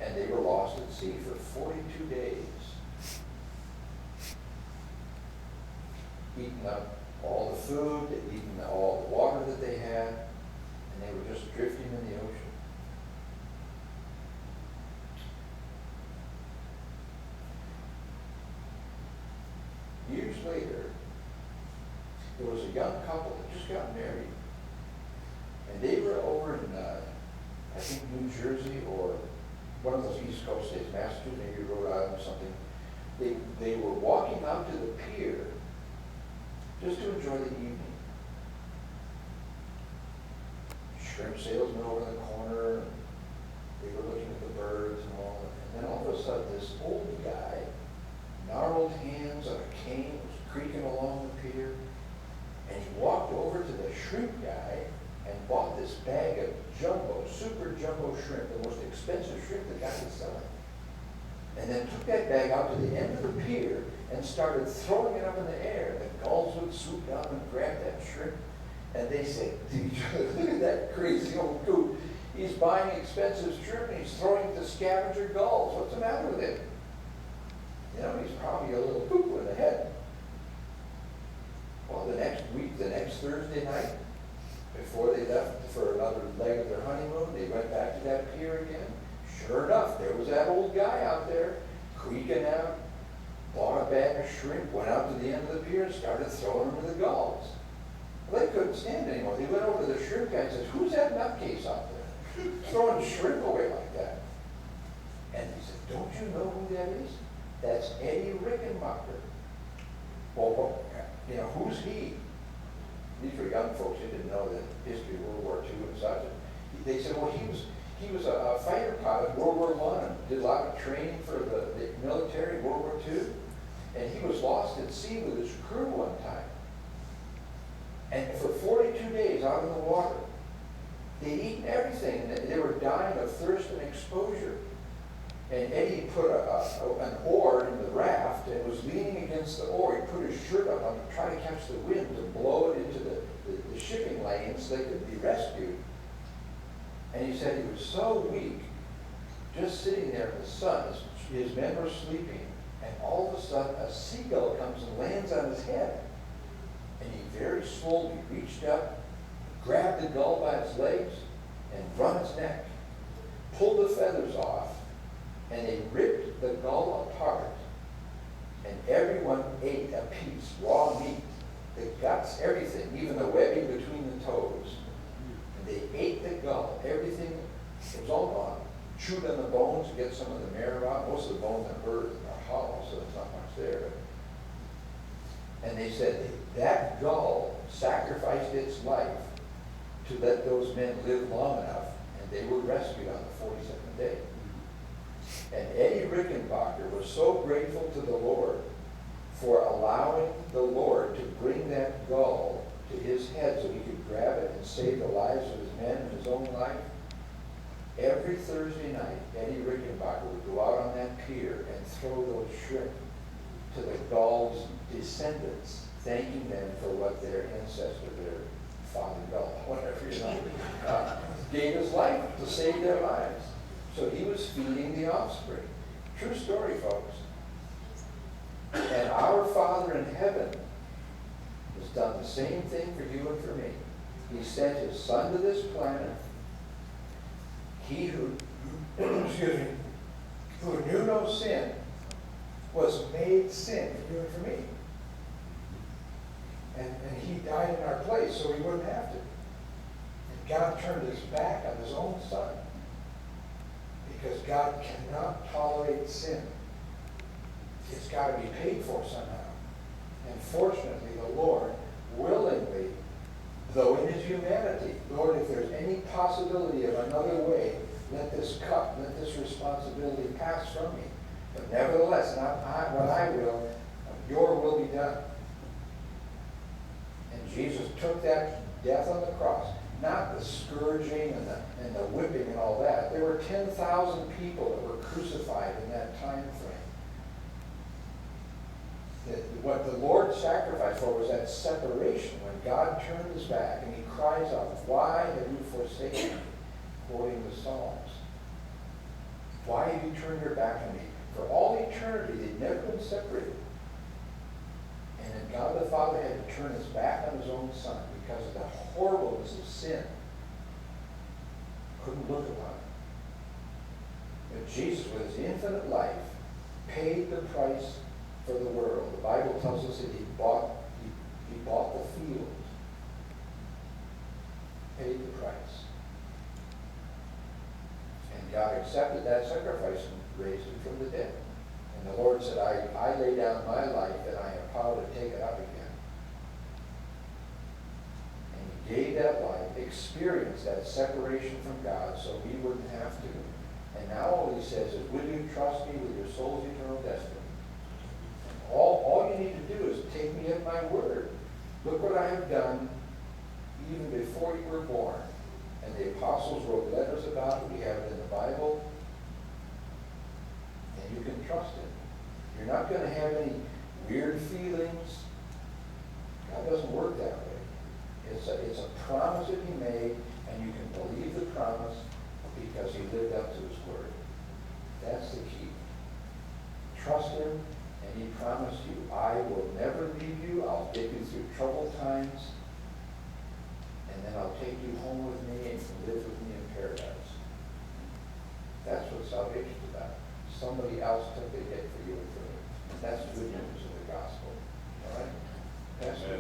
And they were lost at sea for 42 days, eating up all the food, they'd eaten all the water that they had, and they were just drifting in the ocean. Years later, there was a young couple that just got married, and they were over in, I think, New Jersey or one of those East Coast states, Massachusetts, maybe Rhode Island or something. They were walking out to the pier just to enjoy the evening. Shrimp salesman over in the corner, they were looking at the birds and all that. And then all of a sudden, this old guy, gnarled hands on a cane, was creaking along the pier, and he walked over to the shrimp guy and bought this bag of jumbo, super jumbo shrimp, the most expensive shrimp the guy was selling. And then took that bag out to the end of the pier and started throwing it up in the air. The gulls would swoop down and grab that shrimp. And they said, look at that crazy old dude. He's buying expensive shrimp and he's throwing it to scavenger gulls. What's the matter with him? You know, he's probably a little poo in the head. Well, the next week, the next Thursday night, before they left for another leg of their honeymoon, they went back to that pier again. Sure enough, there was that old guy out there, creaking out, bought a bag of shrimp, went out to the end of the pier and started throwing them to the gulls. Well, they couldn't stand it anymore. They went over to the shrimp guy and said, "Who's that nutcase out there throwing shrimp away like that?" And he said, "Don't you know who that is? That's Eddie Rickenbacker." Well, you know, who's he? These were young folks who didn't know the history of World War II and such. They said, well, he was a fighter pilot, World War I, and did a lot of training for the military, World War II. And he was lost at sea with his crew one time. And for 42 days out in the water, they'd eaten everything, and they were dying of thirst and exposure. And Eddie put an oar in the raft and was leaning against the oar. He put his shirt up on to try to catch the wind to blow it into the shipping lanes so they could be rescued. And he said he was so weak, just sitting there in the sun, his men were sleeping, and all of a sudden a seagull comes and lands on his head. And he very slowly reached up, grabbed the gull by its legs, and wrung its neck, pulled the feathers off, and they ripped the gull apart, and everyone ate a piece, raw meat, the guts, everything, even the webbing between the toes. And they ate the gull, everything, it was all gone. Chewed on the bones to get some of the marrow out. Most of the bones in a bird are hollow, so there's not much there. And they said that gull sacrificed its life to let those men live long enough, and they were rescued on the 42nd day. And Eddie Rickenbacker was so grateful to the Lord for allowing the Lord to bring that gull to his head so he could grab it and save the lives of his men and his own life. Every Thursday night, Eddie Rickenbacker would go out on that pier and throw those shrimp to the gull's descendants, thanking them for what their ancestor, their father gull, whatever, gave his life to save their lives. So he was feeding the offspring. True story, folks. And our Father in heaven has done the same thing for you and for me. He sent his Son to this planet. He who knew no sin was made sin for you and for me. And he died in our place so we wouldn't have to. And God turned his back on his own Son, because God cannot tolerate sin. It's got to be paid for somehow. And fortunately, the Lord willingly, though in his humanity, Lord, if there's any possibility of another way, let this cup, let this responsibility pass from me. But nevertheless, not what I will, your will be done. And Jesus took that death on the cross. Not the scourging and the whipping and all that. There were 10,000 people that were crucified in that time frame. What the Lord sacrificed for was that separation when God turned his back and he cries out, "Why have you forsaken me?" Quoting the Psalms. Why have you turn your back on me? For all eternity, they'd never been separated. And then God the Father had to turn his back on his own Son because of the horribleness of sin. Couldn't look upon it. But Jesus, with his infinite life, paid the price for the world. The Bible tells us that he bought the field. Paid the price. And God accepted that sacrifice and raised him from the dead. And the Lord said, I lay down my life and I have power to take it up again. And he gave that life, experienced that separation from God so we wouldn't have to. And now all he says is, will you trust me with your soul's eternal destiny? All you need to do is take me at my word. Look what I have done even before you were born. And the apostles wrote letters about it. We have it in the Bible. And you can trust him. You're not going to have any weird feelings. God doesn't work that way. It's a promise that he made, and you can believe the promise because he lived up to his word. That's the key. Trust him, and he promised you, I will never leave you. I'll take you through troubled times, and then I'll take you home with me and you can live with me in paradise. That's what salvation's about. Somebody else took the hit for you and for me. That's the good news of the gospel. All right? Pastor?